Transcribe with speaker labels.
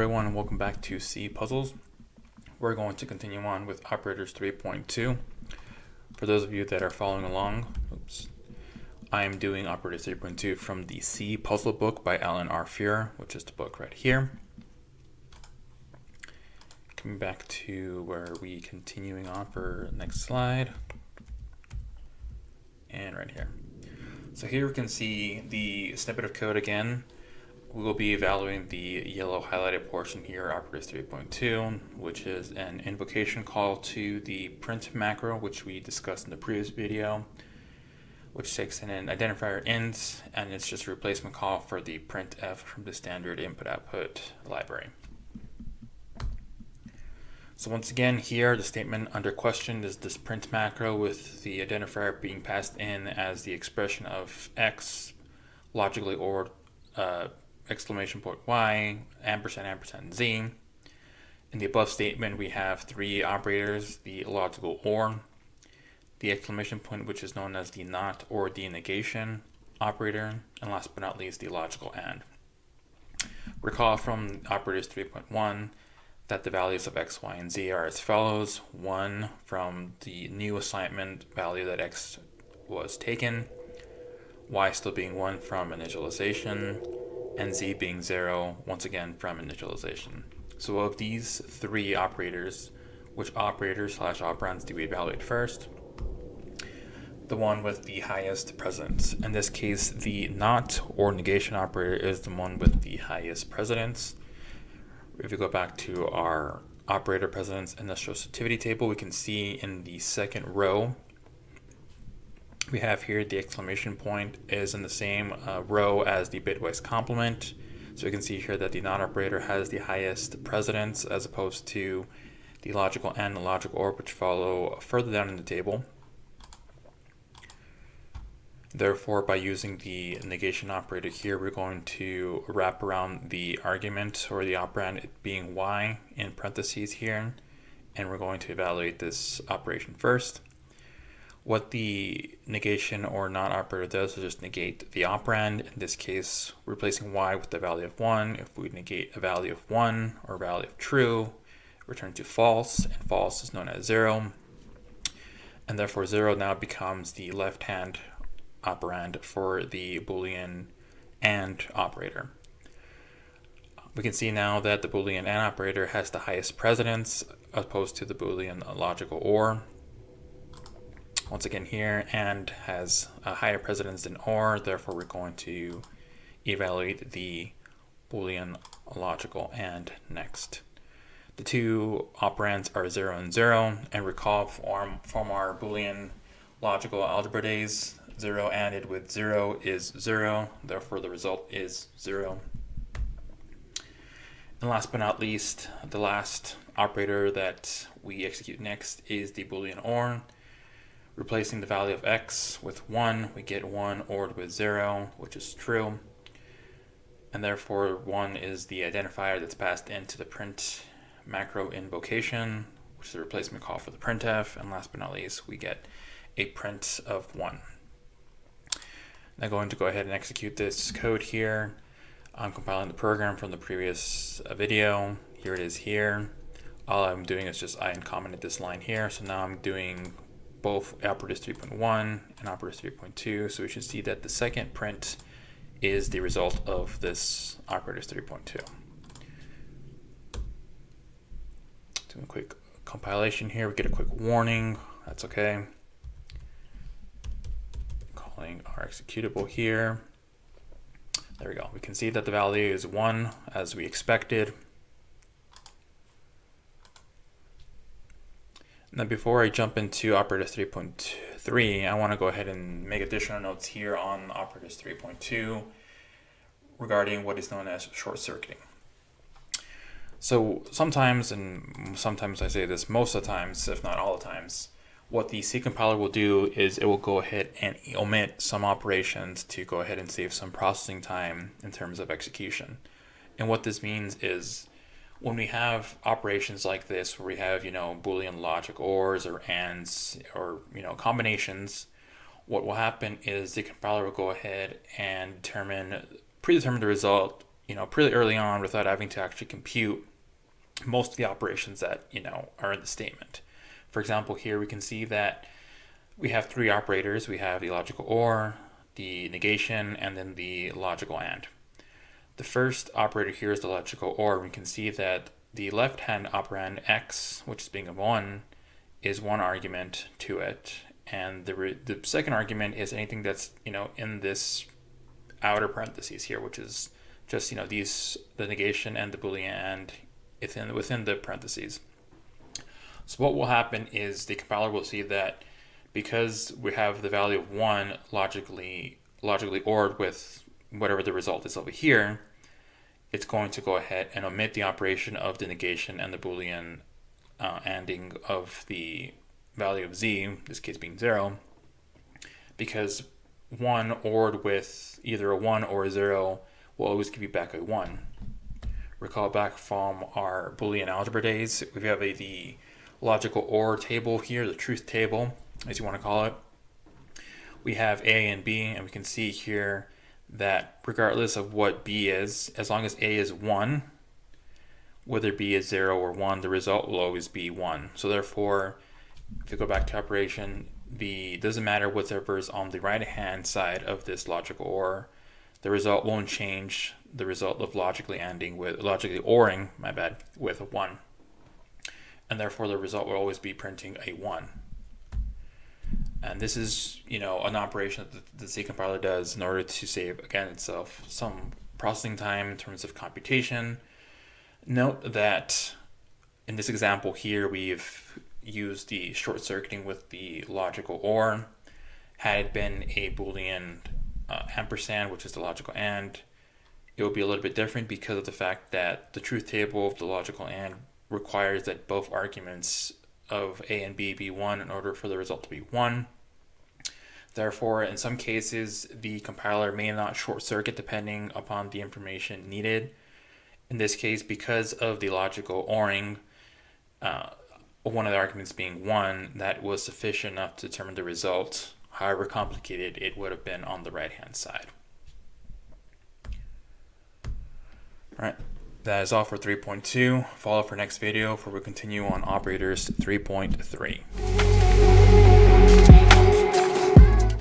Speaker 1: everyone, and welcome back to C Puzzles. We're going to continue on with Operators 3.2. For those of you that are following along, I am doing Operators 3.2 from the C Puzzle book by Alan R. Feuer, which is the book right here. Coming back to where we continuing on for next slide. And right here. So here we can see the snippet of code again. We will be evaluating the yellow highlighted portion here, Operators 3.2, which is an invocation call to the print macro, which we discussed in the previous video, which takes in an identifier int, and it's just a replacement call for the printf from the standard input-output library. So once again here, the statement under question is this print macro with the identifier being passed in as the expression of x, logically or exclamation point y, ampersand z. In the above statement, we have three operators: the logical or, the exclamation point, which is known as the not or the negation operator, and last but not least, the logical and. Recall from Operators 3.1 that the values of x, y, and z are as follows: 1 from the new assignment value that x was taken, y still being 1 from initialization, and z being 0, once again from initialization. So of these three operators, which operators/operands do we evaluate first? The one with the highest precedence. In this case, the not or negation operator is the one with the highest precedence. If we go back to our operator precedence in the associativity table, we can see in the second row, we have here the exclamation point is in the same row as the bitwise complement. So we can see here that the not operator has the highest precedence as opposed to the logical and the logical or, which follow further down in the table. Therefore, by using the negation operator here, we're going to wrap around the argument or the operand, it being y in parentheses here, and we're going to evaluate this operation first. What the negation or not operator does is just negate the operand. In this case, replacing y with the value of 1. If we negate a value of 1 or a value of true, return to false, and false is known as 0. And therefore 0 now becomes the left-hand operand for the Boolean AND operator. We can see now that the Boolean AND operator has the highest precedence opposed to the Boolean logical OR. Once again here, AND has a higher precedence than OR, therefore we're going to evaluate the Boolean logical AND next. The two operands are 0 and 0, and recall from our Boolean logical algebra days, 0 ANDed with 0 is 0, therefore the result is 0. And last but not least, the last operator that we execute next is the Boolean OR. Replacing the value of x with 1, we get 1 ORed with 0, which is true. And therefore 1 is the identifier that's passed into the print macro invocation, which is a replacement call for the printf. And last but not least, we get a print of 1. Now going to go ahead and execute this code here. I'm compiling the program from the previous video. Here it is here. All I'm doing is just I uncommented this line here. So now I'm doing both Operators 3.1 and Operators 3.2. So we should see that the second print is the result of this Operators 3.2. Doing a quick compilation here. We get a quick warning. That's okay. Calling our executable here. There we go. We can see that the value is 1 as we expected. Now before I jump into Operators 3.3, I want to go ahead and make additional notes here on Operators 3.2 regarding what is known as short circuiting. So sometimes, and sometimes I say this most of the times, if not all the times, what the C compiler will do is it will go ahead and omit some operations to go ahead and save some processing time in terms of execution. And what this means is when we have operations like this where we have, Boolean logic ORs or ANDs or, combinations, what will happen is the compiler will go ahead and predetermine the result pretty early on without having to actually compute most of the operations that, are in the statement. For example, here we can see that we have three operators. We have the logical OR, the negation, and then the logical AND. The first operator here is the logical OR. We can see that the left-hand operand x, which is being a 1, is one argument to it. And the second argument is anything that's, in this outer parentheses here, which is just, the negation and the Boolean AND within the parentheses. So what will happen is the compiler will see that because we have the value of 1 logically ORed with whatever the result is over here, it's going to go ahead and omit the operation of the negation and the Boolean ANDing of the value of z, in this case being 0, because 1 ORed with either a 1 or a 0 will always give you back a 1. Recall back from our Boolean algebra days, we have the logical OR table here, the truth table, as you want to call it. We have A and B, and we can see here that regardless of what B is, as long as A is 1, whether B is 0 or 1, the result will always be 1. So therefore, if you go back to operation, doesn't matter whatever's on the right-hand side of this logical OR, the result won't change the result of logically ORing, with a 1. And therefore the result will always be printing a 1. And this is, an operation that the C compiler does in order to save, again, itself some processing time in terms of computation. Note that in this example here, we've used the short circuiting with the logical OR. Had it been a Boolean ampersand, which is the logical AND, it will be a little bit different because of the fact that the truth table of the logical AND requires that both arguments of A and B be 1 in order for the result to be 1. Therefore, in some cases, the compiler may not short circuit depending upon the information needed. In this case, because of the logical ORing, one of the arguments being 1, that was sufficient enough to determine the result, however complicated it would have been on the right-hand side. All right, that is all for 3.2. Follow for next video where we continue on operators 3.3.